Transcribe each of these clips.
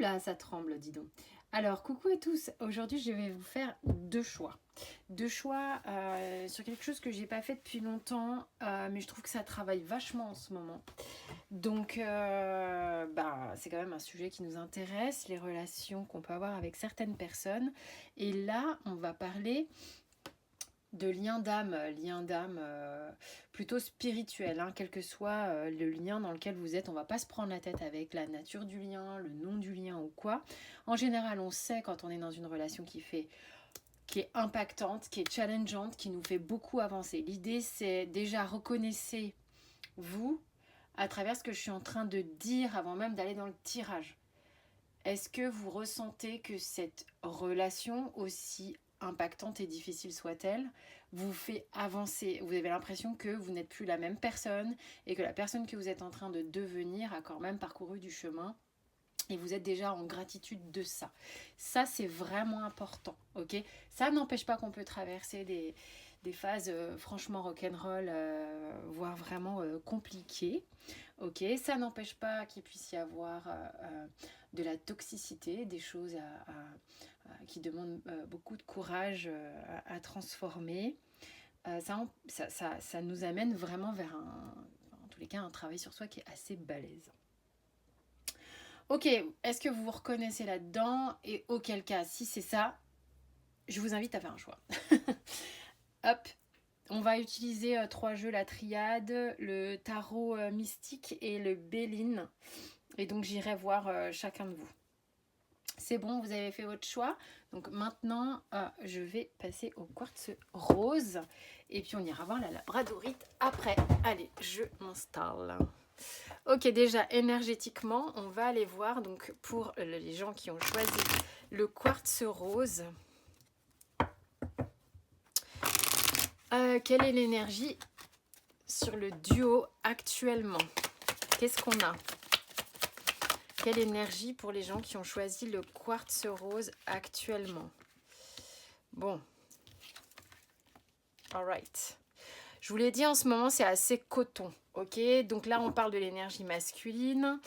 Là, ça tremble, dis donc. Alors, coucou à tous. Aujourd'hui, je vais vous faire deux choix. Deux choix sur quelque chose que j'ai pas fait depuis longtemps, mais je trouve que ça travaille vachement en ce moment. Donc, c'est quand même un sujet qui nous intéresse, les relations qu'on peut avoir avec certaines personnes. Et là, on va parler de lien d'âme plutôt spirituel, hein, quel que soit le lien dans lequel vous êtes. On va pas se prendre la tête avec la nature du lien, le nom du lien ou quoi. En général, on sait quand on est dans une relation qui est impactante, qui est challengeante, qui nous fait beaucoup avancer. L'idée, c'est déjà reconnaissez vous à travers ce que je suis en train de dire avant même d'aller dans le tirage. Est-ce que vous ressentez que cette relation, aussi impactante et difficile soit-elle, vous fait avancer? Vous avez l'impression que vous n'êtes plus la même personne et que la personne que vous êtes en train de devenir a quand même parcouru du chemin et vous êtes déjà en gratitude de ça. Ça, c'est vraiment important, ok? Ça n'empêche pas qu'on peut traverser des phases franchement rock'n'roll, voire vraiment compliquées. Ok, ça n'empêche pas qu'il puisse y avoir de la toxicité, des choses qui demandent beaucoup de courage à transformer. Ça nous amène vraiment vers en tous les cas, un travail sur soi qui est assez balèze. Ok, est-ce que vous vous reconnaissez là-dedans? Et auquel cas, si c'est ça, je vous invite à faire un choix. Hop, on va utiliser trois jeux, la triade, le tarot mystique et le Béline. Et donc j'irai voir chacun de vous. C'est bon, vous avez fait votre choix. Donc maintenant, je vais passer au quartz rose. Et puis on ira voir la labradorite après. Allez, je m'installe. Ok, déjà énergétiquement, on va aller voir. Donc pour les gens qui ont choisi le quartz rose, quelle est l'énergie sur le duo actuellement? Qu'est-ce qu'on a? Quelle énergie pour les gens qui ont choisi le quartz rose actuellement? Bon. Alright. Je vous l'ai dit, en ce moment, c'est assez coton. Ok, donc là, on parle de l'énergie masculine.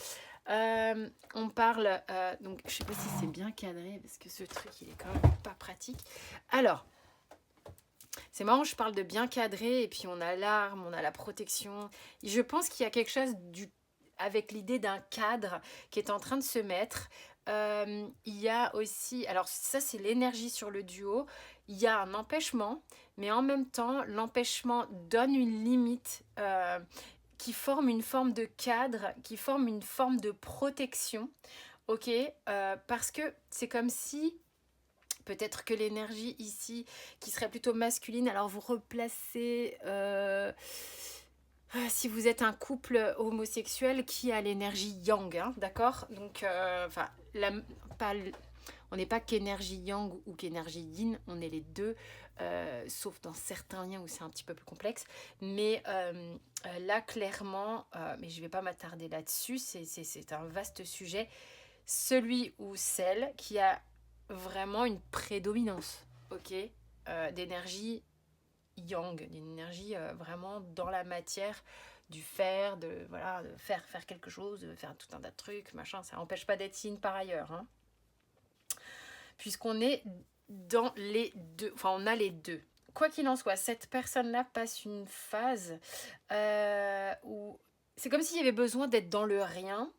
On parle... donc, je sais pas si c'est bien cadré, parce que ce truc, il est quand même pas pratique. Alors, c'est marrant, je parle de bien cadré, et puis on a l'arme, on a la protection. Et je pense qu'il y a quelque chose avec l'idée d'un cadre qui est en train de se mettre. Il y a aussi, alors ça c'est l'énergie sur le duo, il y a un empêchement, mais en même temps l'empêchement donne une limite qui forme une forme de cadre, qui forme une forme de protection, ok, parce que c'est comme si peut-être que l'énergie ici qui serait plutôt masculine, alors vous replacez si vous êtes un couple homosexuel qui a l'énergie yang, hein, d'accord? Donc, on n'est pas qu'énergie yang ou qu'énergie yin, on est les deux, sauf dans certains liens où c'est un petit peu plus complexe. Mais là, clairement, mais je ne vais pas m'attarder là-dessus, c'est un vaste sujet. Celui ou celle qui a vraiment une prédominance, ok, d'énergie yang, d'une énergie vraiment dans la matière, du faire, de faire quelque chose, de faire tout un tas de trucs, machin, ça n'empêche pas d'être yin par ailleurs, hein. Puisqu'on est dans les deux, enfin on a les deux. Quoi qu'il en soit, cette personne-là passe une phase où c'est comme s'il y avait besoin d'être dans le rien,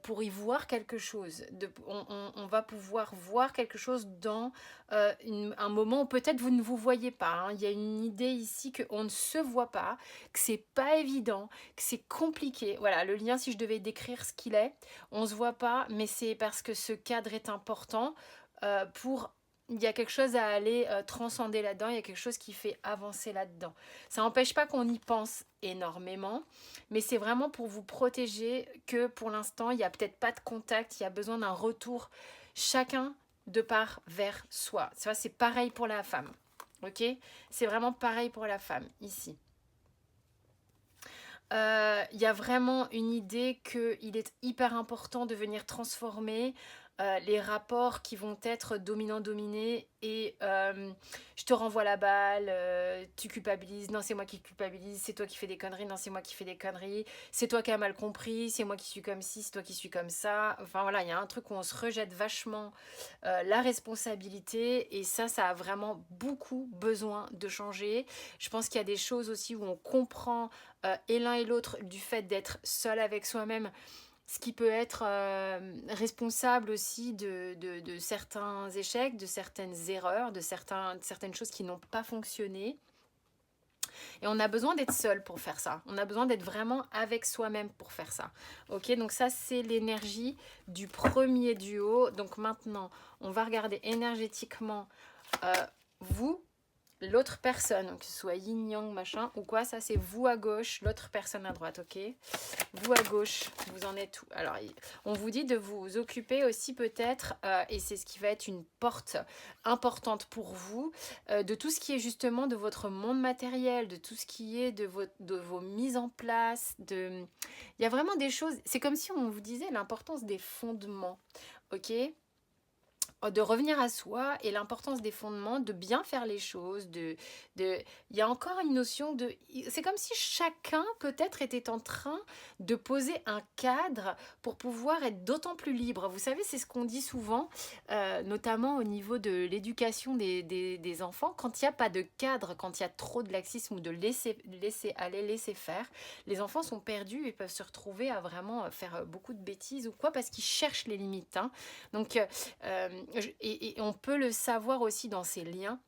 pour y voir quelque chose. On va pouvoir voir quelque chose dans un moment où peut-être vous ne vous voyez pas, hein. Il y a une idée ici qu'on ne se voit pas, que c'est pas évident, que c'est compliqué. Voilà, le lien, si je devais décrire ce qu'il est, on ne se voit pas, mais c'est parce que ce cadre est important pour... Il y a quelque chose à aller transcender là-dedans, il y a quelque chose qui fait avancer là-dedans. Ça n'empêche pas qu'on y pense énormément, mais c'est vraiment pour vous protéger que pour l'instant, il n'y a peut-être pas de contact, il y a besoin d'un retour chacun de part vers soi. Ça, c'est pareil pour la femme, ok? C'est vraiment pareil pour la femme, ici. Il y a vraiment une idée qu'il est hyper important de venir transformer les rapports qui vont être dominant-dominé et je te renvoie la balle, tu culpabilises, non c'est moi qui culpabilise, c'est toi qui fais des conneries, non c'est moi qui fais des conneries, c'est toi qui as mal compris, c'est moi qui suis comme ci, c'est toi qui suis comme ça. Enfin voilà, il y a un truc où on se rejette vachement la responsabilité et ça a vraiment beaucoup besoin de changer. Je pense qu'il y a des choses aussi où on comprend et l'un et l'autre du fait d'être seul avec soi-même, ce qui peut être responsable aussi de certains échecs, de certaines erreurs, de certaines choses qui n'ont pas fonctionné. Et on a besoin d'être seul pour faire ça. On a besoin d'être vraiment avec soi-même pour faire ça. Ok, donc ça c'est l'énergie du premier duo. Donc maintenant, on va regarder énergétiquement vous, l'autre personne, que ce soit yin, yang, machin, ou quoi, ça c'est vous à gauche, l'autre personne à droite, ok? Vous à gauche, vous en êtes où? Alors, on vous dit de vous occuper aussi peut-être, et c'est ce qui va être une porte importante pour vous, de tout ce qui est justement de votre monde matériel, de tout ce qui est de vos mises en place, il y a vraiment des choses, c'est comme si on vous disait l'importance des fondements, ok? De revenir à soi et l'importance des fondements, de bien faire les choses, il y a encore une notion de... C'est comme si chacun peut-être était en train de poser un cadre pour pouvoir être d'autant plus libre. Vous savez, c'est ce qu'on dit souvent, notamment au niveau de l'éducation des enfants. Quand il n'y a pas de cadre, quand il y a trop de laxisme ou de laisser aller, laisser faire, les enfants sont perdus et peuvent se retrouver à vraiment faire beaucoup de bêtises ou quoi, parce qu'ils cherchent les limites. Hein. Donc, et on peut le savoir aussi dans ces liens.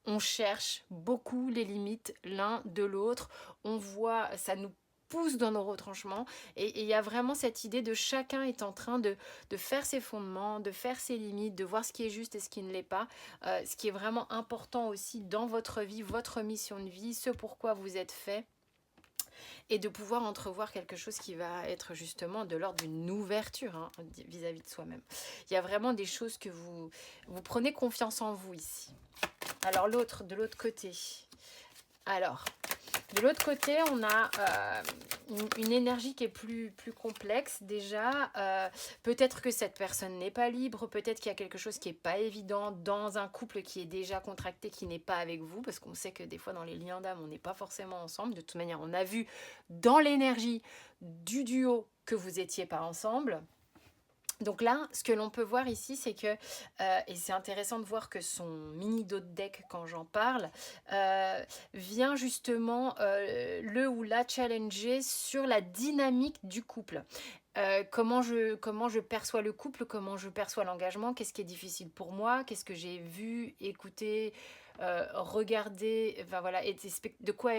On cherche beaucoup les limites l'un de l'autre. On voit, ça nous pousse dans nos retranchements. Et il y a vraiment cette idée de chacun est en train de faire ses fondements, de faire ses limites, de voir ce qui est juste et ce qui ne l'est pas. Ce qui est vraiment important aussi dans votre vie, votre mission de vie, ce pourquoi vous êtes fait. Et de pouvoir entrevoir quelque chose qui va être justement de l'ordre d'une ouverture hein, vis-à-vis de soi-même. Il y a vraiment des choses que vous prenez confiance en vous ici. Alors l'autre, de l'autre côté. Alors, de l'autre côté, on a une énergie qui est plus complexe déjà. Peut-être que cette personne n'est pas libre, peut-être qu'il y a quelque chose qui n'est pas évident dans un couple qui est déjà contracté, qui n'est pas avec vous, parce qu'on sait que des fois dans les liens d'âme, on n'est pas forcément ensemble. De toute manière, on a vu dans l'énergie du duo que vous n'étiez pas ensemble. Donc là, ce que l'on peut voir ici, c'est que, et c'est intéressant de voir que son mini dos de deck, quand j'en parle, vient justement le ou la challenger sur la dynamique du couple. Comment je perçois le couple, comment je perçois l'engagement, qu'est-ce qui est difficile pour moi, qu'est-ce que j'ai vu, écouté, regardé, enfin voilà, de quoi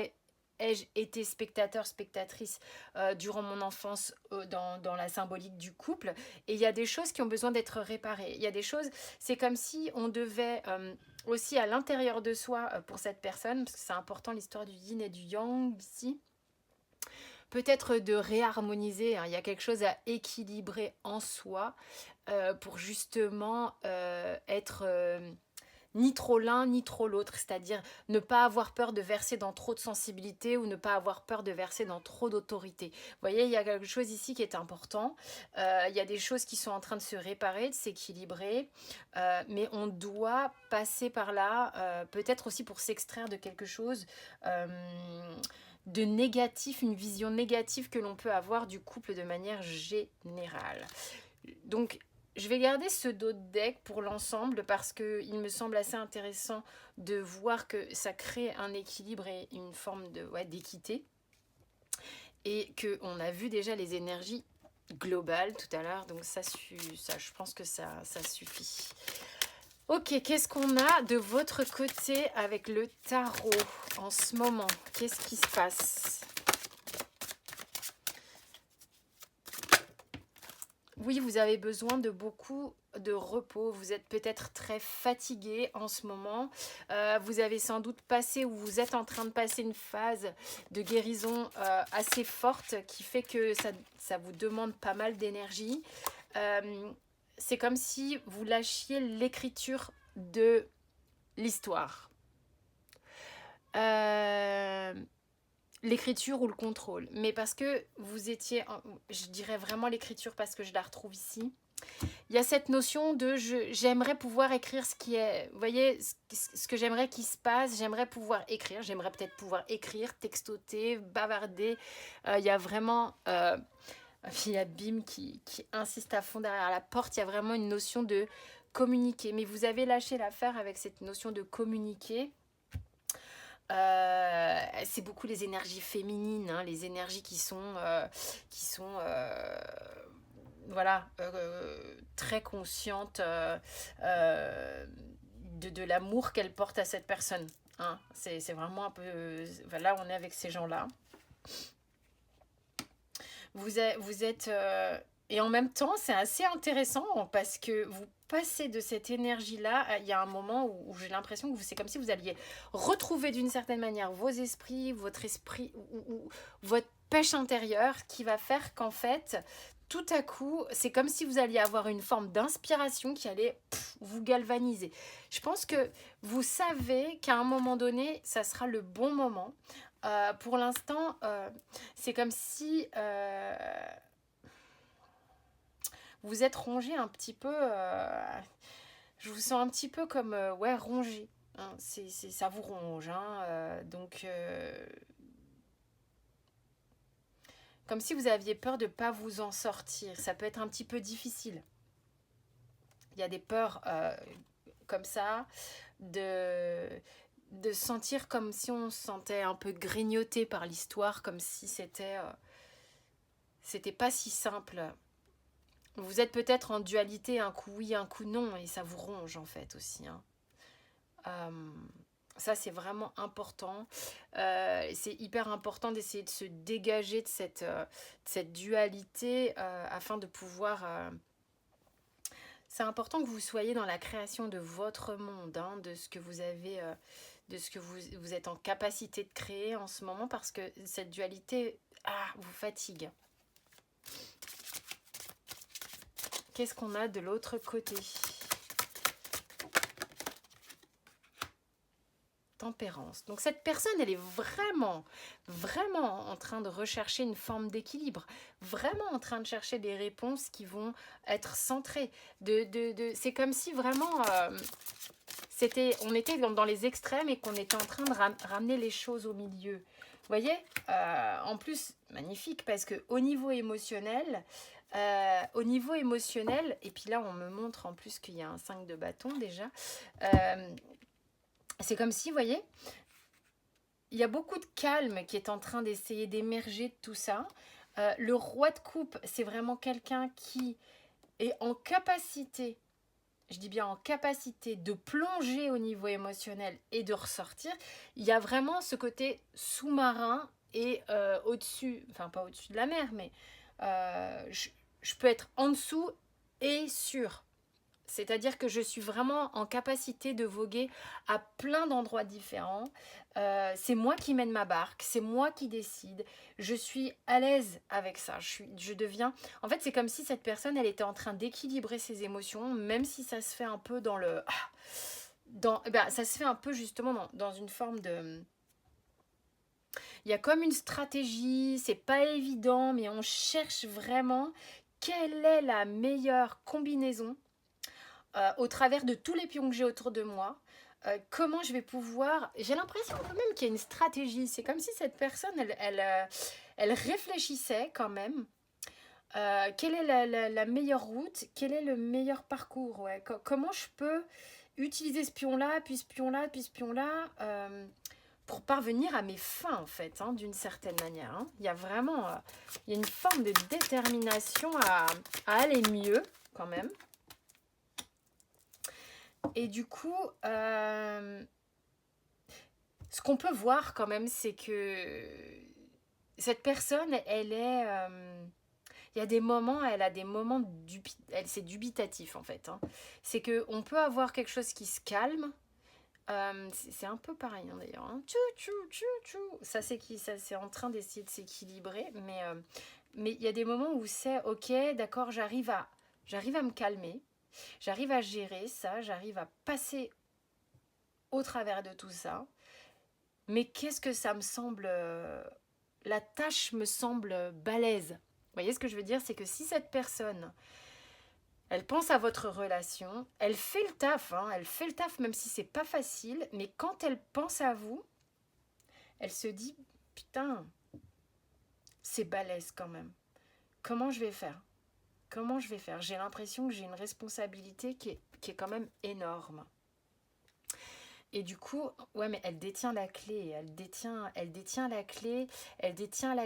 ai-je été spectateur, spectatrice durant mon enfance dans la symbolique du couple. Et il y a des choses qui ont besoin d'être réparées. Il y a des choses, c'est comme si on devait aussi à l'intérieur de soi, pour cette personne, parce que c'est important l'histoire du yin et du yang ici, peut-être de réharmoniser, hein. Il y a quelque chose à équilibrer en soi pour justement être... ni trop l'un ni trop l'autre, c'est-à-dire ne pas avoir peur de verser dans trop de sensibilité ou ne pas avoir peur de verser dans trop d'autorité. Vous voyez, il y a quelque chose ici qui est important. Il y a des choses qui sont en train de se réparer, de s'équilibrer, mais on doit passer par là, peut-être aussi pour s'extraire de quelque chose de négatif, une vision négative que l'on peut avoir du couple de manière générale. Donc, je vais garder ce dos de deck pour l'ensemble parce qu'il me semble assez intéressant de voir que ça crée un équilibre et une forme d'équité. Et qu'on a vu déjà les énergies globales tout à l'heure. Donc ça, je pense que ça suffit. Ok, qu'est-ce qu'on a de votre côté avec le tarot en ce moment? Qu'est-ce qui se passe? Oui, vous avez besoin de beaucoup de repos. Vous êtes peut-être très fatigué en ce moment. Vous avez sans doute passé ou vous êtes en train de passer une phase de guérison assez forte qui fait que ça vous demande pas mal d'énergie. C'est comme si vous lâchiez l'écriture de l'histoire. L'écriture ou le contrôle. Mais parce que vous étiez, je dirais vraiment l'écriture parce que je la retrouve ici. Il y a cette notion de j'aimerais pouvoir écrire ce qui est, vous voyez, ce que j'aimerais qu'il se passe, j'aimerais pouvoir écrire, j'aimerais peut-être pouvoir écrire, textoter, bavarder. Il y a vraiment, il y a Bim qui insiste à fond derrière la porte, il y a vraiment une notion de communiquer. Mais vous avez lâché l'affaire avec cette notion de communiquer. C'est beaucoup les énergies féminines, hein, les énergies qui sont voilà, très conscientes de l'amour qu'elle porte à cette personne. Hein. C'est vraiment un peu... Là, on est avec ces gens-là. Vous êtes et en même temps, c'est assez intéressant parce que vous passez de cette énergie-là. Il y a un moment où j'ai l'impression que c'est comme si vous alliez retrouver d'une certaine manière vos esprits, votre esprit ou votre pêche intérieure qui va faire qu'en fait, tout à coup, c'est comme si vous alliez avoir une forme d'inspiration qui allait vous galvaniser. Je pense que vous savez qu'à un moment donné, ça sera le bon moment. Pour l'instant, c'est comme si vous êtes rongé un petit peu. Je vous sens un petit peu comme ouais, rongé. Hein, ça vous ronge. Hein, donc, comme si vous aviez peur de ne pas vous en sortir. Ça peut être un petit peu difficile. Il y a des peurs comme ça de sentir comme si on se sentait un peu grignoté par l'histoire, comme si c'était pas si simple. Vous êtes peut-être en dualité, un coup oui, un coup non, et ça vous ronge en fait aussi. Hein. Ça, c'est vraiment important. C'est hyper important d'essayer de se dégager de cette dualité afin de pouvoir... C'est important que vous soyez dans la création de votre monde, hein, de ce que vous avez... de ce que vous êtes en capacité de créer en ce moment, parce que cette dualité vous fatigue. Qu'est-ce qu'on a de l'autre côté? Tempérance. Donc cette personne, elle est vraiment, vraiment en train de rechercher une forme d'équilibre, vraiment en train de chercher des réponses qui vont être centrées. C'est comme si vraiment on était dans les extrêmes et qu'on était en train de ramener les choses au milieu. Vous voyez, en plus, magnifique, parce qu'au niveau émotionnel, et puis là on me montre en plus qu'il y a un 5 de bâton déjà, c'est comme si, vous voyez, il y a beaucoup de calme qui est en train d'essayer d'émerger de tout ça. Le roi de coupe, c'est vraiment quelqu'un qui est en capacité, je dis bien en capacité, de plonger au niveau émotionnel et de ressortir. Il y a vraiment ce côté sous-marin et au-dessus, enfin pas au-dessus de la mer, mais je peux être en dessous et sur. C'est-à-dire que je suis vraiment en capacité de voguer à plein d'endroits différents. C'est moi qui mène ma barque, c'est moi qui décide. Je suis à l'aise avec ça. Je deviens... En fait, c'est comme si cette personne, elle était en train d'équilibrer ses émotions, même si ça se fait un peu dans le... ça se fait un peu justement dans une forme de... Il y a comme une stratégie, c'est pas évident, mais on cherche vraiment quelle est la meilleure combinaison au travers de tous les pions que j'ai autour de moi, comment je vais pouvoir... J'ai l'impression quand même qu'il y a une stratégie. C'est comme si cette personne, elle réfléchissait quand même. Quelle est la meilleure route? Quel est le meilleur parcours? Ouais. Comment je peux utiliser ce pion-là, puis ce pion-là, puis ce pion-là pour parvenir à mes fins, en fait, hein, d'une certaine manière. Hein. Il y a vraiment il y a une forme de détermination à aller mieux, quand même. Et du coup, ce qu'on peut voir quand même, c'est que cette personne, elle est... il y a des moments, elle a des moments... c'est dubitatif, en fait. Hein. C'est qu'on peut avoir quelque chose qui se calme. C'est un peu pareil, hein, d'ailleurs. Hein. Tchou, tchou, tchou, tchou. Ça, c'est en train d'essayer de s'équilibrer. Mais il y a des moments où c'est, ok, d'accord, j'arrive à me calmer. J'arrive à gérer ça, j'arrive à passer au travers de tout ça. Mais qu'est-ce que ça me semble... la tâche me semble balèze. Vous voyez ce que je veux dire? C'est que si cette personne, Elle pense à votre relation. Elle fait le taf, hein, elle fait le taf même si c'est pas facile. Mais quand elle pense à vous, elle se dit, putain, c'est balèze quand même. Comment je vais faire? Comment je vais faire? J'ai l'impression que j'ai une responsabilité qui est quand même énorme. Et du coup, ouais, mais elle détient la clé, elle détient la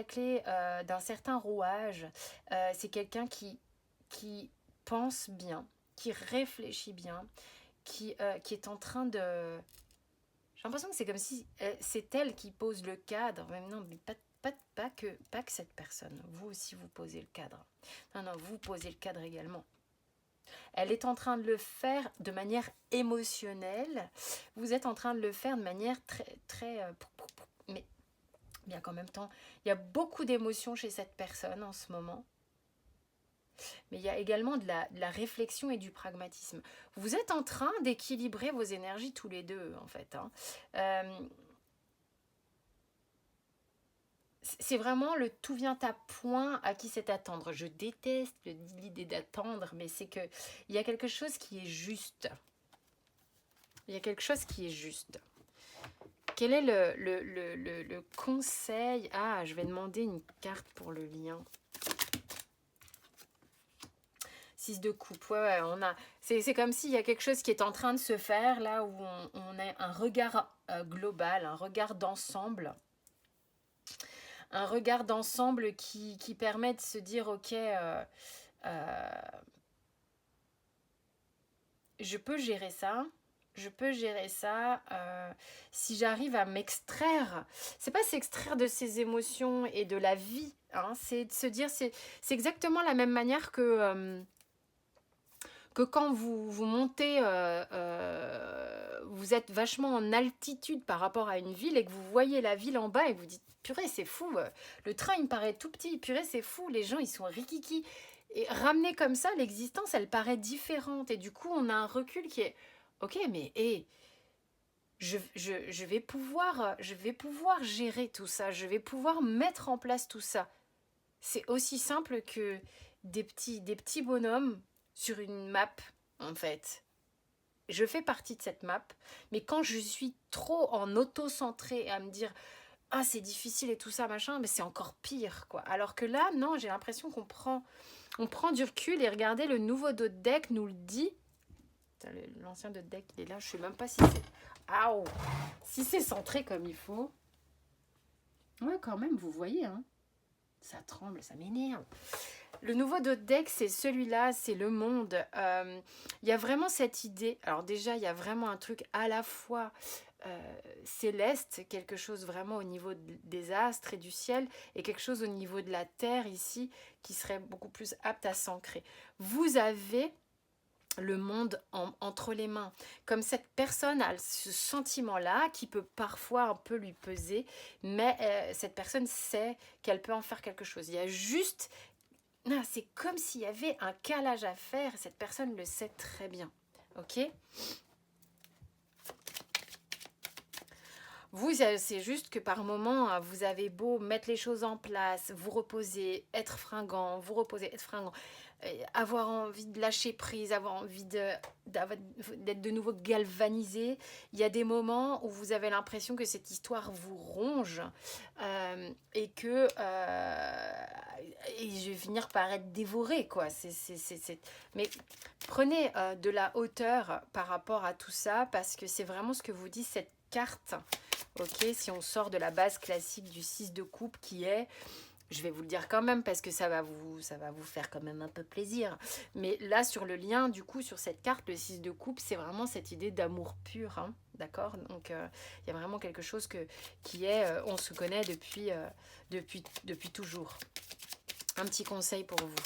clé d'un certain rouage. C'est quelqu'un qui pense bien, qui réfléchit bien, qui est en train de... J'ai l'impression que c'est comme si c'est elle qui pose le cadre. Même non, mais pas que cette personne. Vous aussi, vous posez le cadre. Non, non, vous posez le cadre également. Elle est en train de le faire de manière émotionnelle. Vous êtes en train de le faire de manière très... mais bien qu'en même temps, il y a beaucoup d'émotions chez cette personne en ce moment. Mais il y a également de la réflexion et du pragmatisme. Vous êtes en train d'équilibrer vos énergies tous les deux, en fait. Hein. C'est vraiment le tout vient à point à qui c'est attendre. Je déteste l'idée d'attendre, mais c'est que il y a quelque chose qui est juste. Il y a quelque chose qui est juste. Quel est le conseil? Ah, je vais demander une carte pour le lien. 6 de coupe, ouais, on a. C'est comme s'il y a quelque chose qui est en train de se faire, là où on a un regard global, un regard d'ensemble. Un regard d'ensemble qui permet de se dire, ok, je peux gérer ça. Je peux gérer ça si j'arrive à m'extraire. C'est pas s'extraire de ses émotions et de la vie. Hein, c'est de se dire, c'est exactement la même manière que quand vous montez, vous êtes vachement en altitude par rapport à une ville et que vous voyez la ville en bas et que vous dites, purée, c'est fou, le train il me paraît tout petit, purée, c'est fou, les gens ils sont rikiki. Et ramener comme ça, l'existence, elle paraît différente. Et du coup, on a un recul qui est, ok, mais hey, je vais pouvoir gérer tout ça, je vais pouvoir mettre en place tout ça. C'est aussi simple que des petits bonhommes sur une map, en fait. Je fais partie de cette map, mais quand je suis trop en auto-centré à me dire ah c'est difficile et tout ça machin, mais c'est encore pire quoi. Alors que là non, j'ai l'impression qu'on prend du recul et regardez le nouveau deck nous le dit. L'ancien deck il est là, je sais même pas si c'est si c'est centré comme il faut. Ouais quand même vous voyez hein. Ça tremble, ça m'énerve. Le nouveau deck, c'est celui-là, c'est le monde. Il y a vraiment cette idée. Alors déjà, il y a vraiment un truc à la fois céleste, quelque chose vraiment au niveau des astres et du ciel, et quelque chose au niveau de la terre ici, qui serait beaucoup plus apte à s'ancrer. Vous avez le monde entre les mains. Comme cette personne a ce sentiment-là qui peut parfois un peu lui peser, mais cette personne sait qu'elle peut en faire quelque chose. Il y a juste... c'est comme s'il y avait un calage à faire, cette personne le sait très bien. Ok ? Vous, c'est juste que par moment, vous avez beau mettre les choses en place, vous reposer, être fringant, vous reposer, être fringant, avoir envie de lâcher prise, avoir envie d'être de nouveau galvanisé. Il y a des moments où vous avez l'impression que cette histoire vous ronge et que et je vais finir par être dévorée, quoi. Mais prenez de la hauteur par rapport à tout ça parce que c'est vraiment ce que vous dit cette carte. Ok, si on sort de la base classique du 6 de coupe qui est, je vais vous le dire quand même parce que ça va vous faire quand même un peu plaisir. Mais là, sur le lien, du coup, sur cette carte, le 6 de coupe, c'est vraiment cette idée d'amour pur, hein, d'accord ? Donc, il y a vraiment quelque chose qui est, on se connaît depuis toujours. Un petit conseil pour vous.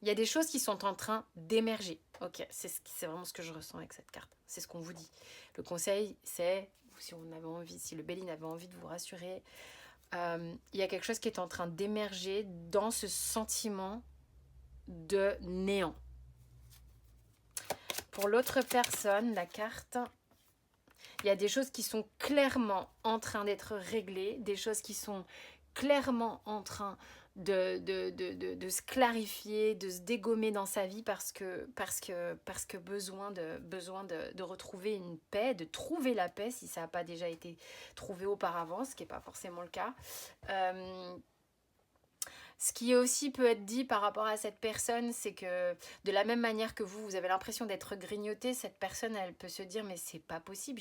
Il y a des choses qui sont en train d'émerger. Ok, c'est vraiment ce que je ressens avec cette carte. C'est ce qu'on vous dit. Le conseil, c'est, si le Béline avait envie de vous rassurer, il y a quelque chose qui est en train d'émerger dans ce sentiment de néant. Pour l'autre personne, la carte, il y a des choses qui sont clairement en train d'être réglées, des choses qui sont clairement en train de se clarifier, de se dégommer dans sa vie parce que besoin de retrouver une paix, de trouver la paix si ça n'a pas déjà été trouvé auparavant, ce qui n'est pas forcément le cas. Ce qui aussi peut être dit par rapport à cette personne, c'est que de la même manière que vous avez l'impression d'être grignoté, cette personne, elle peut se dire mais c'est pas possible,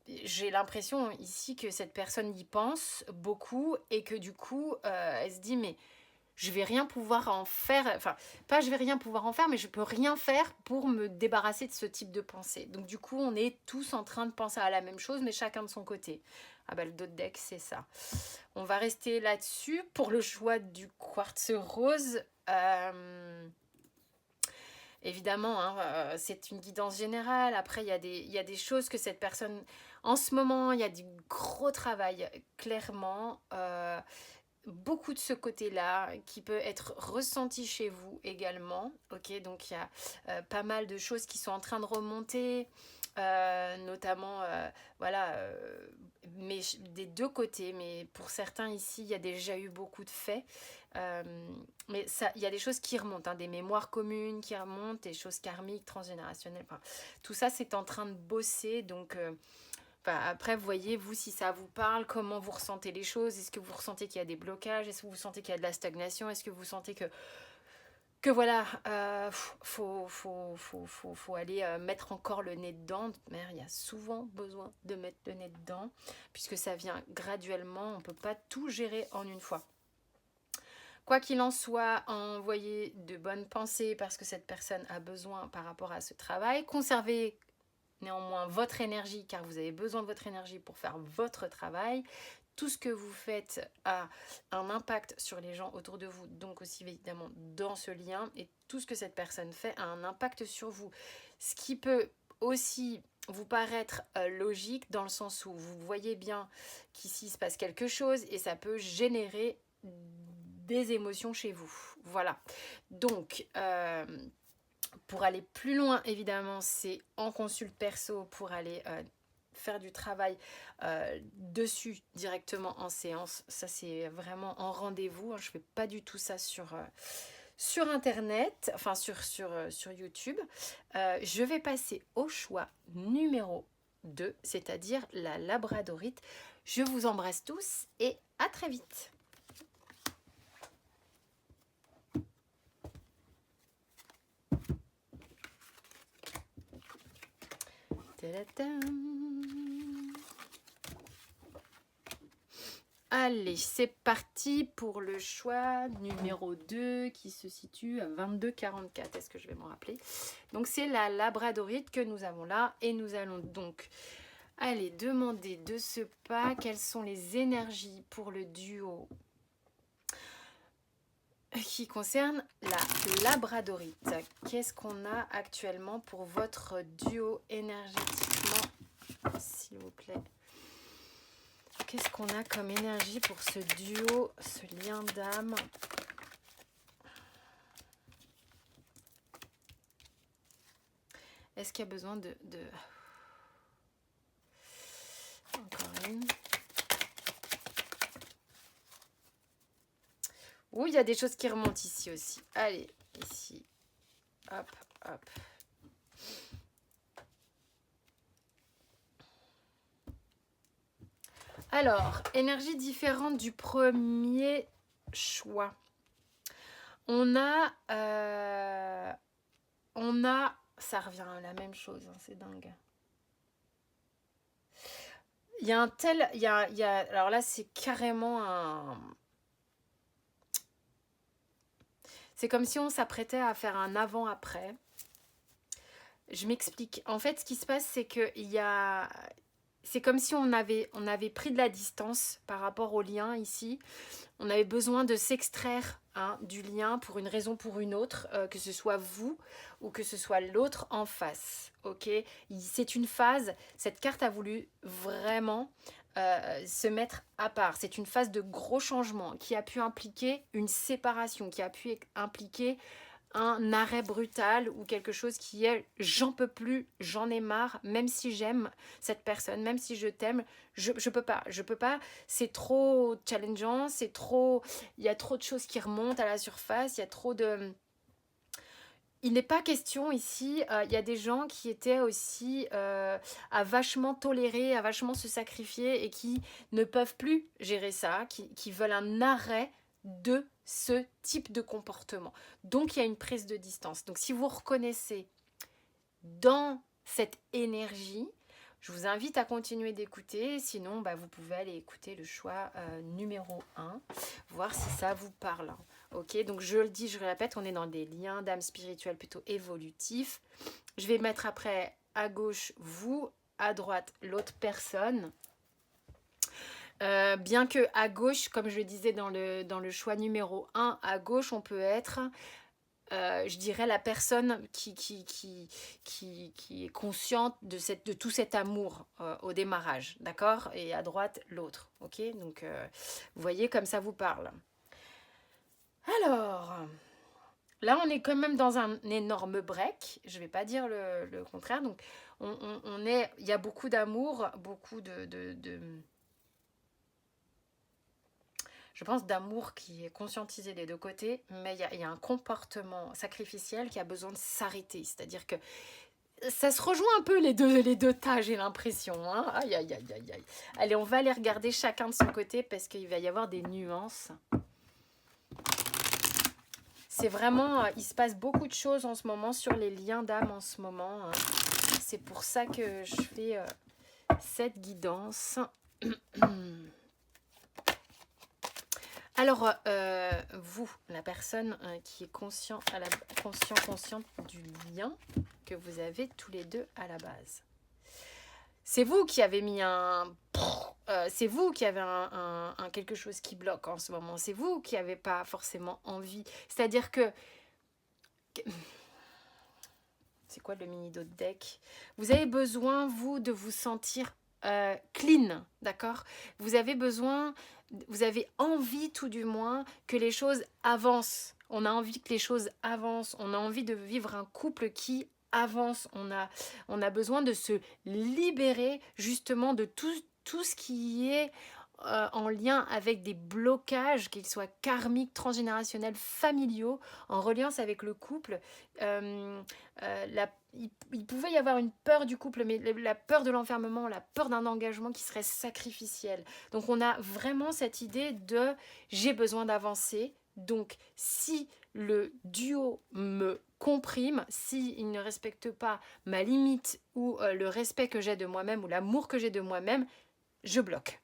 j'ai l'impression ici que cette personne y pense beaucoup et que du coup, elle se dit mais je vais rien pouvoir en faire, enfin pas je vais rien pouvoir en faire, mais je peux rien faire pour me débarrasser de ce type de pensée. Donc du coup, on est tous en train de penser à la même chose, mais chacun de son côté. Ah bah le dos de deck, c'est ça. On va rester là-dessus pour le choix du quartz rose. Évidemment, hein, c'est une guidance générale. Après, il y a des choses que cette personne... En ce moment, il y a du gros travail, clairement. Beaucoup de ce côté-là qui peut être ressenti chez vous également. Ok, donc il y a pas mal de choses qui sont en train de remonter, notamment, voilà, mais des deux côtés. Mais pour certains ici, il y a déjà eu beaucoup de faits. Mais ça, il y a des choses qui remontent, hein, des mémoires communes qui remontent, des choses karmiques, transgénérationnelles. Enfin, tout ça, c'est en train de bosser. Donc, enfin, après, voyez, vous, si ça vous parle, comment vous ressentez les choses. Est-ce que vous ressentez qu'il y a des blocages? Est-ce que vous sentez qu'il y a de la stagnation? Est-ce que vous sentez que voilà, faut aller mettre encore le nez dedans. Mais il y a souvent besoin de mettre le nez dedans, puisque ça vient graduellement. On ne peut pas tout gérer en une fois. Quoi qu'il en soit, envoyez de bonnes pensées parce que cette personne a besoin par rapport à ce travail. Conservez néanmoins votre énergie car vous avez besoin de votre énergie pour faire votre travail. Tout ce que vous faites a un impact sur les gens autour de vous, donc aussi évidemment dans ce lien. Et tout ce que cette personne fait a un impact sur vous. Ce qui peut aussi vous paraître logique dans le sens où vous voyez bien qu'ici se passe quelque chose et ça peut générer des émotions chez vous. Voilà. Donc, pour aller plus loin, évidemment, c'est en consulte perso pour aller faire du travail dessus directement en séance. Ça, c'est vraiment en rendez-vous. Je ne fais pas du tout ça sur Internet, enfin sur YouTube. Je vais passer au choix numéro 2, c'est-à-dire la labradorite. Je vous embrasse tous et à très vite. Allez, c'est parti pour le choix numéro 2 qui se situe à 22,44. Est-ce que je vais m'en rappeler? Donc, c'est la labradorite que nous avons là. Et nous allons donc aller demander de ce pas quelles sont les énergies pour le duo qui concerne la labradorite. Qu'est-ce qu'on a actuellement pour votre duo énergétiquement, s'il vous plaît? Qu'est-ce qu'on a comme énergie pour ce duo, ce lien d'âme? Est-ce qu'il y a besoin de... Encore une. Oui, il y a des choses qui remontent ici aussi. Allez, ici. Hop, hop. Alors, énergie différente du premier choix. On a, ça revient à la même chose, hein, c'est dingue. Il y a un tel, alors là c'est carrément un... C'est comme si on s'apprêtait à faire un avant-après. Je m'explique. En fait, ce qui se passe, c'est que c'est comme si on avait pris de la distance par rapport au lien ici. On avait besoin de s'extraire du lien pour une raison ou pour une autre, que ce soit vous ou que ce soit l'autre en face. Ok, c'est une phase. Cette carte a voulu vraiment se mettre à part. C'est une phase de gros changement qui a pu impliquer une séparation, qui a pu impliquer un arrêt brutal ou quelque chose qui est j'en peux plus, j'en ai marre, même si j'aime cette personne, même si je t'aime, je peux pas, c'est trop challengeant, c'est trop, il y a trop de choses qui remontent à la surface, il y a trop de... Il n'est pas question ici, il y a des gens qui étaient aussi à vachement tolérer, à vachement se sacrifier et qui ne peuvent plus gérer ça, qui veulent un arrêt de ce type de comportement. Donc il y a une prise de distance. Donc si vous reconnaissez dans cette énergie, je vous invite à continuer d'écouter. Sinon, vous pouvez aller écouter le choix numéro 1, voir si ça vous parle. Ok, donc je le dis, je le répète, on est dans des liens d'âme spirituelle plutôt évolutifs. Je vais mettre après à gauche vous, à droite l'autre personne. Bien que à gauche, comme je le disais dans le choix numéro 1, à gauche on peut être, je dirais, la personne qui est consciente de tout cet amour au démarrage, d'accord? Et à droite l'autre, ok? Donc vous voyez comme ça vous parle. Alors, là on est quand même dans un énorme break, je vais pas dire le contraire, donc il y a beaucoup d'amour, beaucoup je pense d'amour qui est conscientisé des deux côtés, mais il y a un comportement sacrificiel qui a besoin de s'arrêter, c'est-à-dire que ça se rejoint un peu les deux tas, j'ai l'impression, hein. Aïe, aïe, aïe, aïe, aïe. Allez, on va aller regarder chacun de son côté parce qu'il va y avoir des nuances. C'est vraiment, il se passe beaucoup de choses en ce moment sur les liens d'âme en ce moment, hein. C'est pour ça que je fais cette guidance. Alors, vous, la personne qui est consciente du lien que vous avez tous les deux à la base. C'est vous qui avez mis c'est vous qui avez un quelque chose qui bloque en ce moment. C'est vous qui n'avez pas forcément envie. C'est-à-dire que... C'est quoi le mini-do de deck? Vous avez besoin, vous, de vous sentir clean, d'accord? Vous avez envie tout du moins que les choses avancent. On a envie que les choses avancent. On a envie de vivre un couple qui avance. On a besoin de se libérer justement de tout ce qui est en lien avec des blocages, qu'ils soient karmiques, transgénérationnels, familiaux, en reliance avec le couple. Il pouvait y avoir une peur du couple, mais la peur de l'enfermement, la peur d'un engagement qui serait sacrificiel. Donc on a vraiment cette idée de j'ai besoin d'avancer. Donc si le duo me comprime, s'il ne respecte pas ma limite ou le respect que j'ai de moi-même ou l'amour que j'ai de moi-même, je bloque.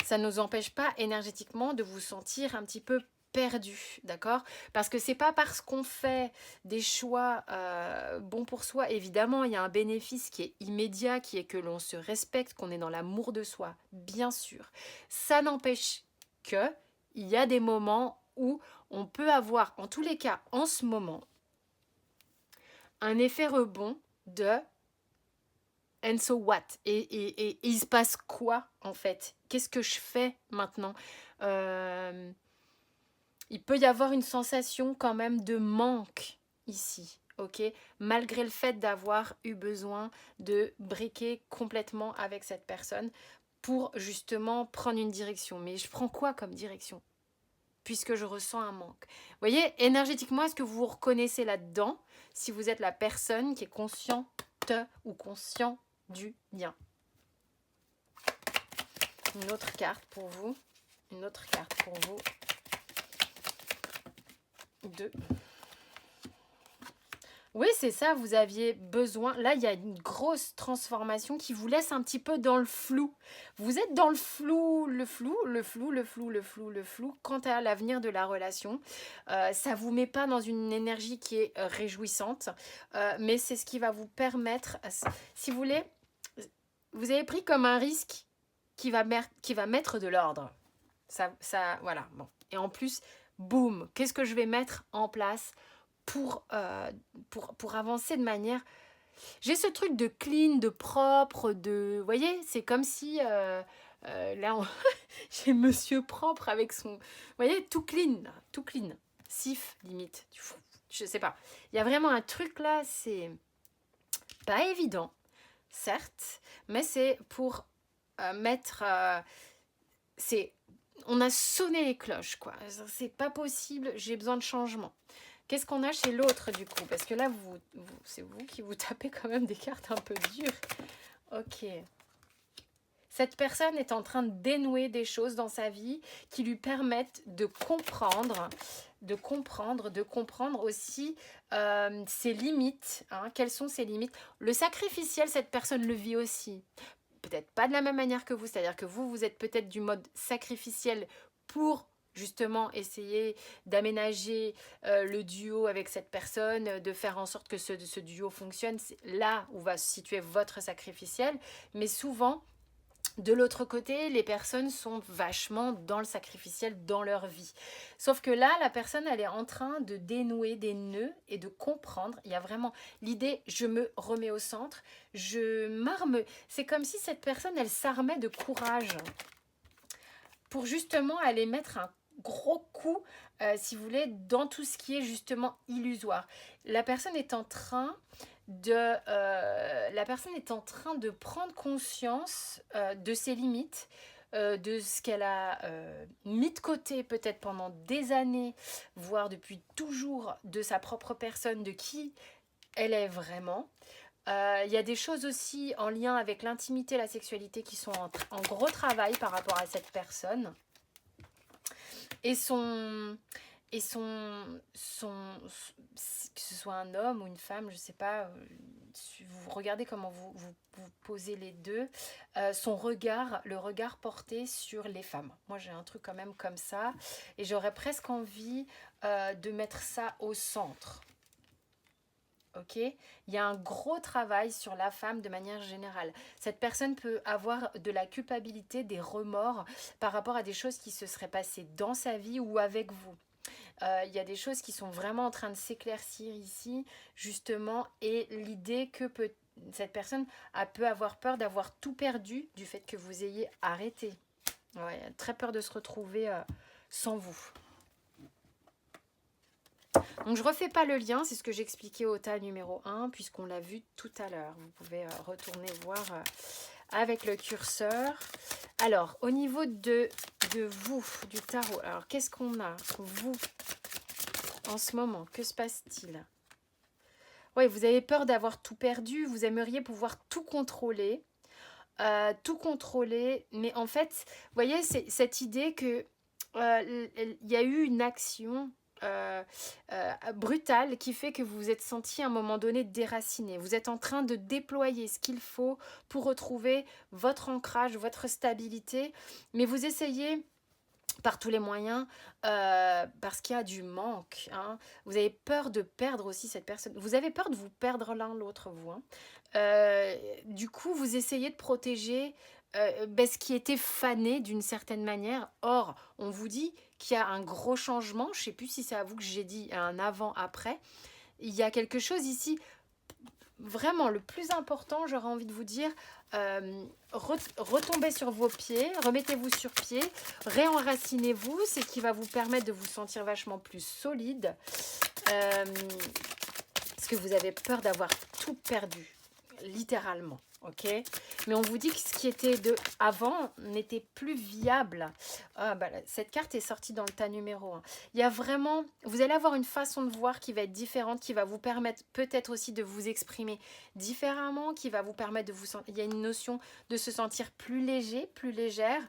Ça ne nous empêche pas énergétiquement de vous sentir un petit peu perdu, d'accord? Parce que c'est pas parce qu'on fait des choix bons pour soi, évidemment, il y a un bénéfice qui est immédiat, qui est que l'on se respecte, qu'on est dans l'amour de soi, bien sûr. Ça n'empêche que il y a des moments où on peut avoir, en tous les cas, en ce moment, un effet rebond de and so what? Et il se passe quoi en fait? Qu'est-ce que je fais maintenant? Il peut y avoir une sensation quand même de manque ici, ok? Malgré le fait d'avoir eu besoin de briquer complètement avec cette personne pour justement prendre une direction. Mais je prends quoi comme direction? Puisque je ressens un manque. Vous voyez, énergétiquement, est-ce que vous vous reconnaissez là-dedans si vous êtes la personne qui est consciente ou conscient du lien? Une autre carte pour vous. Une autre carte pour vous. 2. Oui, c'est ça, vous aviez besoin. Là, il y a une grosse transformation qui vous laisse un petit peu dans le flou. Vous êtes dans le flou quant à l'avenir de la relation. Ça ne vous met pas dans une énergie qui est réjouissante, mais c'est ce qui va vous permettre, si vous voulez, vous avez pris comme un risque qui va mettre de l'ordre. Ça, voilà, bon. Et en plus, boum, qu'est-ce que je vais mettre en place pour avancer de manière... J'ai ce truc de clean, de propre, de... Vous voyez, c'est comme si Là, j'ai monsieur propre avec son... Vous voyez, tout clean, là, tout clean. Sif, limite. Je sais pas. Il y a vraiment un truc là, c'est pas évident, certes, mais c'est pour mettre... c'est... On a sonné les cloches, quoi. C'est pas possible, j'ai besoin de changement. Qu'est-ce qu'on a chez l'autre, du coup? Parce que là, c'est vous qui vous tapez quand même des cartes un peu dures. Ok. Cette personne est en train de dénouer des choses dans sa vie qui lui permettent de comprendre aussi ses limites. Hein. Quelles sont ses limites? Le sacrificiel, cette personne le vit aussi. Peut-être pas de la même manière que vous, c'est-à-dire que vous êtes peut-être du mode sacrificiel pour justement essayer d'aménager le duo avec cette personne, de faire en sorte que ce duo fonctionne. C'est là où va se situer votre sacrificiel. Mais souvent, de l'autre côté, les personnes sont vachement dans le sacrificiel dans leur vie. Sauf que là, la personne, elle est en train de dénouer des nœuds et de comprendre. Il y a vraiment l'idée, je me remets au centre, je m'arme. C'est comme si cette personne, elle s'armait de courage pour justement aller mettre un gros coup, si vous voulez, dans tout ce qui est justement illusoire. La personne est en train de prendre conscience de ses limites, de ce qu'elle a mis de côté peut-être pendant des années, voire depuis toujours, de sa propre personne, de qui elle est vraiment. Il y a des choses aussi en lien avec l'intimité, la sexualité qui sont en gros travail par rapport à cette personne. Et que ce soit un homme ou une femme, je sais pas, si vous regardez comment vous posez les deux, son regard, le regard porté sur les femmes. Moi j'ai un truc quand même comme ça, et j'aurais presque envie de mettre ça au centre. Ok, il y a un gros travail sur la femme de manière générale. Cette personne peut avoir de la culpabilité, des remords par rapport à des choses qui se seraient passées dans sa vie ou avec vous. Il y a des choses qui sont vraiment en train de s'éclaircir ici, justement, et l'idée que cette personne peut avoir peur d'avoir tout perdu du fait que vous ayez arrêté. Ouais, elle a très peur de se retrouver sans vous. Donc je refais pas le lien, c'est ce que j'expliquais au tas numéro 1, puisqu'on l'a vu tout à l'heure. Vous pouvez retourner voir avec le curseur. Alors, au niveau de vous, du tarot, alors qu'est-ce qu'on a? Vous, en ce moment, que se passe-t-il? Oui, vous avez peur d'avoir tout perdu, vous aimeriez pouvoir tout contrôler, mais en fait, vous voyez, c'est cette idée que il y a eu une action brutale qui fait que vous vous êtes senti à un moment donné déraciné. Vous êtes en train de déployer ce qu'il faut pour retrouver votre ancrage, votre stabilité, mais vous essayez par tous les moyens, parce qu'il y a du manque. Hein. Vous avez peur de perdre aussi cette personne. Vous avez peur de vous perdre l'un l'autre, vous. Hein. Du coup, vous essayez de protéger ce qui était fané d'une certaine manière. Or, on vous dit qu'il y a un gros changement. Je ne sais plus si c'est à vous que j'ai dit un avant-après. Il y a quelque chose ici, vraiment le plus important, j'aurais envie de vous dire, retombez sur vos pieds, remettez-vous sur pied, réenracinez-vous, c'est qui va vous permettre de vous sentir vachement plus solide, parce que vous avez peur d'avoir tout perdu, littéralement. Ok, mais on vous dit que ce qui était de avant n'était plus viable. Ah, bah, cette carte est sortie dans le tas numéro 1. Il y a vraiment, vous allez avoir une façon de voir qui va être différente, qui va vous permettre peut-être aussi de vous exprimer différemment, qui va vous permettre de vous sentir. Il y a une notion de se sentir plus léger, plus légère,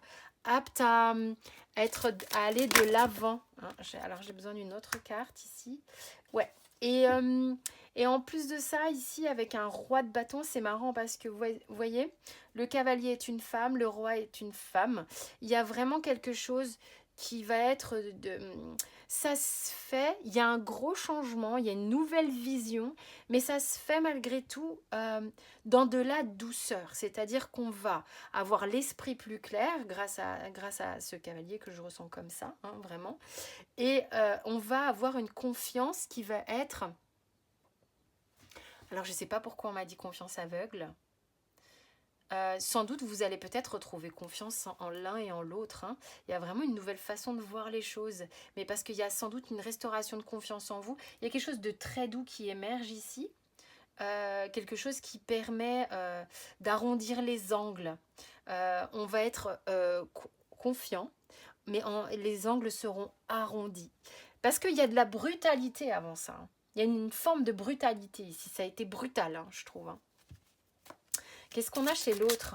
apte à aller de l'avant. Hein. Alors j'ai besoin d'une autre carte ici. Ouais. Et en plus de ça, ici, avec un roi de bâton, c'est marrant parce que vous voyez, le cavalier est une femme, le roi est une femme. Il y a vraiment quelque chose qui va être ça se fait, il y a un gros changement, il y a une nouvelle vision, mais ça se fait malgré tout dans de la douceur. C'est-à-dire qu'on va avoir l'esprit plus clair grâce à ce cavalier que je ressens comme ça, hein, vraiment. Et on va avoir une confiance qui va être... Alors, je ne sais pas pourquoi on m'a dit confiance aveugle. sans doute vous allez peut-être retrouver confiance en l'un et en l'autre, hein. Il y a vraiment une nouvelle façon de voir les choses, mais parce qu'il y a sans doute une restauration de confiance en vous. Il y a quelque chose de très doux qui émerge ici, quelque chose qui permet d'arrondir les angles. On va être confiant, mais les angles seront arrondis. Parce qu'il y a de la brutalité avant ça, hein. Il y a une forme de brutalité ici. Ça a été brutal, hein, je trouve, hein. Qu'est-ce qu'on a chez l'autre?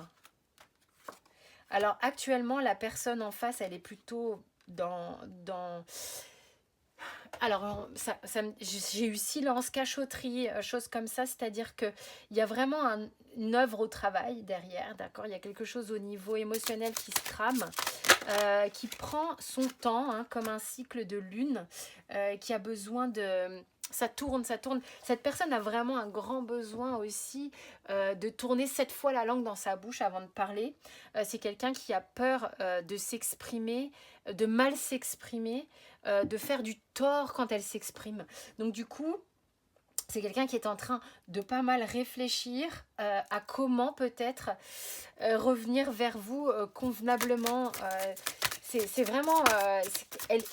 Alors actuellement, la personne en face, elle est plutôt dans... Alors, j'ai eu silence, cachotterie, choses comme ça, c'est-à-dire qu'il y a vraiment une œuvre au travail derrière, d'accord? Il y a quelque chose au niveau émotionnel qui se trame, qui prend son temps, hein, comme un cycle de lune, qui a besoin de... Ça tourne, ça tourne. Cette personne a vraiment un grand besoin aussi de tourner 7 fois la langue dans sa bouche avant de parler. C'est quelqu'un qui a peur de s'exprimer, de mal s'exprimer, de faire du tort quand elle s'exprime. Donc du coup, c'est quelqu'un qui est en train de pas mal réfléchir à comment peut-être revenir vers vous convenablement. C'est vraiment...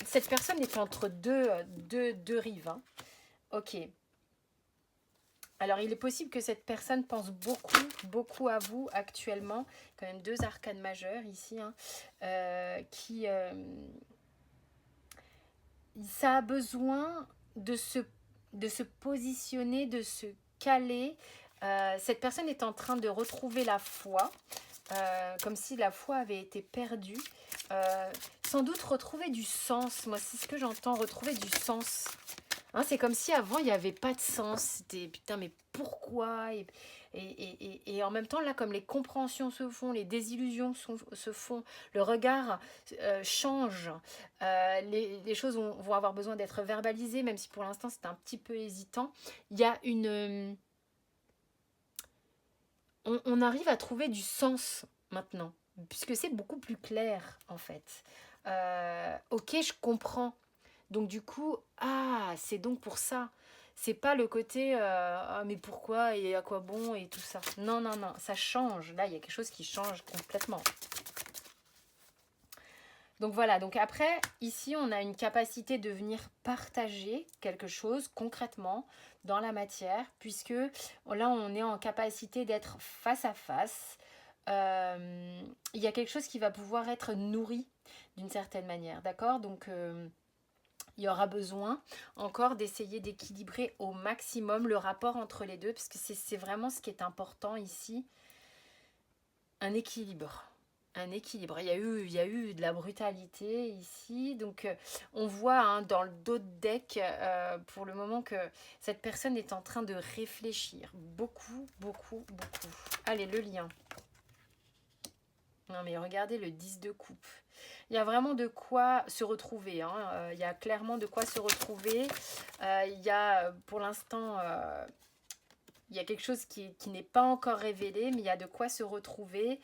cette personne est entre deux rives, hein. Ok. Alors, il est possible que cette personne pense beaucoup à vous actuellement. Quand même 2 arcanes majeures ici, hein, ça a besoin de se positionner, de se caler. Cette personne est en train de retrouver la foi, comme si la foi avait été perdue. Sans doute retrouver du sens. Moi, c'est ce que j'entends, retrouver du sens. Hein, c'est comme si avant, il n'y avait pas de sens. C'était putain, mais pourquoi et en même temps, là, comme les compréhensions se font, les désillusions se font, le regard change, les choses vont avoir besoin d'être verbalisées, même si pour l'instant, c'est un petit peu hésitant. Il y a une... on arrive à trouver du sens maintenant, puisque c'est beaucoup plus clair, en fait. Ok, je comprends. Donc du coup, c'est donc pour ça. C'est pas le côté mais pourquoi et à quoi bon et tout ça. Non, non, non, ça change. Là, il y a quelque chose qui change complètement. Donc voilà, donc après, ici, on a une capacité de venir partager quelque chose concrètement dans la matière, puisque là, on est en capacité d'être face à face. Il y a quelque chose qui va pouvoir être nourri d'une certaine manière, d'accord? Donc... il y aura besoin encore d'essayer d'équilibrer au maximum le rapport entre les deux, parce que c'est vraiment ce qui est important ici. Un équilibre. Un équilibre. Il y a eu de la brutalité ici. Donc on voit, hein, dans le dos de deck, pour le moment, que cette personne est en train de réfléchir. Beaucoup. Allez, le lien. Non mais regardez le 10 de coupe. Il y a vraiment de quoi se retrouver, hein. Il y a clairement de quoi se retrouver. Il y a pour l'instant, il y a quelque chose qui n'est pas encore révélé, mais il y a de quoi se retrouver.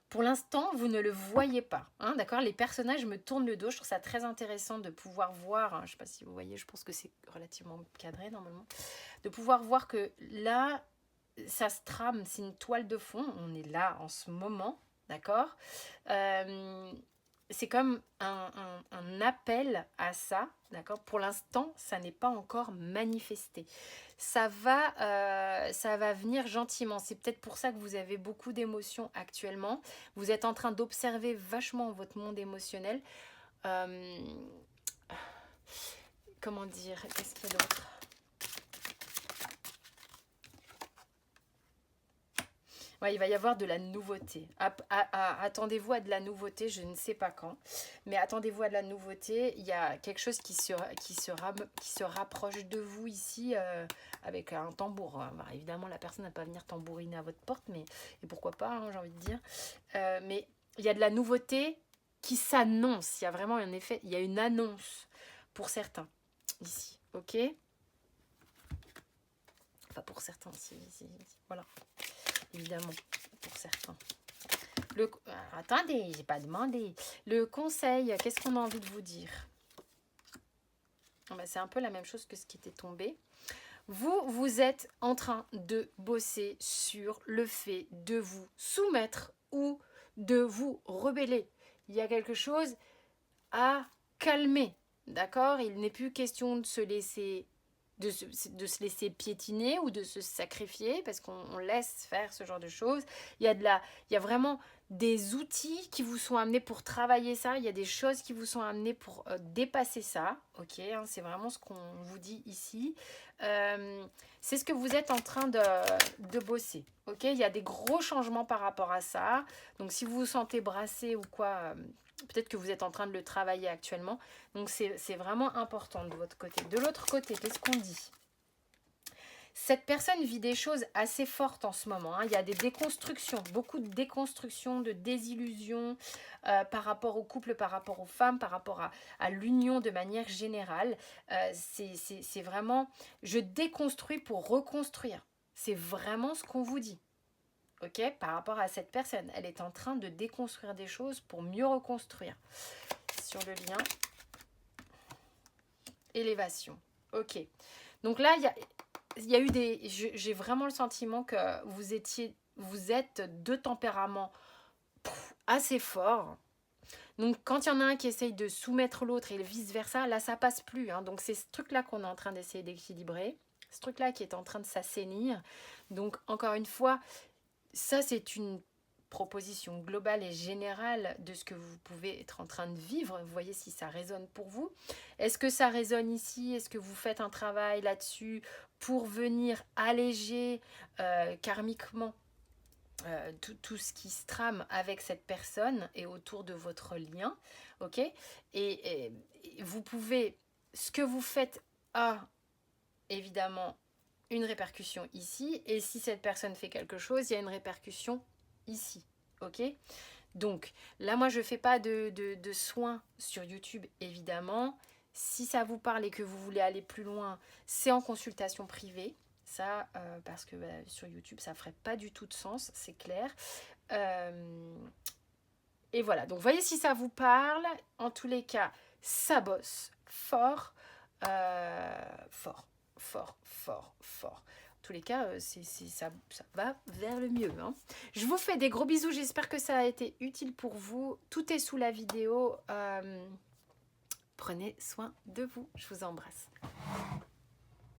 Pour l'instant, vous ne le voyez pas, hein, d'accord? Les personnages me tournent le dos. Je trouve ça très intéressant de pouvoir voir, hein, je ne sais pas si vous voyez, je pense que c'est relativement cadré normalement, de pouvoir voir que là, ça se trame, c'est une toile de fond, on est là en ce moment, d'accord? C'est comme un appel à ça, d'accord? Pour l'instant, ça n'est pas encore manifesté. Ça va venir gentiment. C'est peut-être pour ça que vous avez beaucoup d'émotions actuellement. Vous êtes en train d'observer vachement votre monde émotionnel. Comment dire? Qu'est-ce qu'il y a d'autre? Ouais, il va y avoir de la nouveauté. Attendez-vous à de la nouveauté, je ne sais pas quand, mais attendez-vous à de la nouveauté. Il y a quelque chose qui se rapproche de vous ici avec un tambour. Alors, évidemment, la personne ne va pas venir tambouriner à votre porte, mais et pourquoi pas, hein, j'ai envie de dire. Mais il y a de la nouveauté qui s'annonce. Il y a vraiment un effet, il y a une annonce pour certains ici, ok? Enfin, pour certains, voilà. Évidemment, pour certains. Attendez, j'ai pas demandé. Le conseil, qu'est-ce qu'on a envie de vous dire? C'est un peu la même chose que ce qui était tombé. Vous êtes en train de bosser sur le fait de vous soumettre ou de vous rebeller. Il y a quelque chose à calmer, d'accord? Il n'est plus question de se laisser se laisser piétiner ou de se sacrifier parce qu'on laisse faire ce genre de choses. Il y a vraiment des outils qui vous sont amenés pour travailler ça. Il y a des choses qui vous sont amenées pour dépasser ça. Ok, hein, c'est vraiment ce qu'on vous dit ici. C'est ce que vous êtes en train de bosser. Ok, il y a des gros changements par rapport à ça. Donc si vous vous sentez brassé ou quoi, peut-être que vous êtes en train de le travailler actuellement. Donc c'est vraiment important de votre côté. De l'autre côté, qu'est-ce qu'on dit? Cette personne vit des choses assez fortes en ce moment. Hein. Il y a des déconstructions, beaucoup de déconstructions, de désillusions par rapport au couple, par rapport aux femmes, par rapport à l'union de manière générale. C'est vraiment, je déconstruis pour reconstruire. C'est vraiment ce qu'on vous dit. Ok, par rapport à cette personne, elle est en train de déconstruire des choses pour mieux reconstruire. Sur le lien, élévation. Ok, donc là, il y a eu des... J'ai vraiment le sentiment que vous êtes de tempérament assez fort. Donc quand il y en a un qui essaye de soumettre l'autre et vice-versa, là ça passe plus. Hein. Donc c'est ce truc-là qu'on est en train d'essayer d'équilibrer. Ce truc-là qui est en train de s'assainir. Donc encore une fois, ça c'est une proposition globale et générale de ce que vous pouvez être en train de vivre. Vous voyez si ça résonne pour vous. Est-ce que ça résonne ici? Est-ce que vous faites un travail là-dessus pour venir alléger karmiquement tout ce qui se trame avec cette personne et autour de votre lien? Ok, et vous pouvez, ce que vous faites a évidemment une répercussion ici, et si cette personne fait quelque chose, il y a une répercussion ici, ok? Donc là moi je fais pas de soins sur YouTube évidemment. Si ça vous parle et que vous voulez aller plus loin, c'est en consultation privée, ça parce que sur YouTube ça ferait pas du tout de sens, c'est clair. Et voilà, donc voyez si ça vous parle. En tous les cas, ça bosse fort, fort, fort, fort, fort. En tous les cas, ça va vers le mieux. Hein. Je vous fais des gros bisous. J'espère que ça a été utile pour vous. Tout est sous la vidéo. Prenez soin de vous. Je vous embrasse.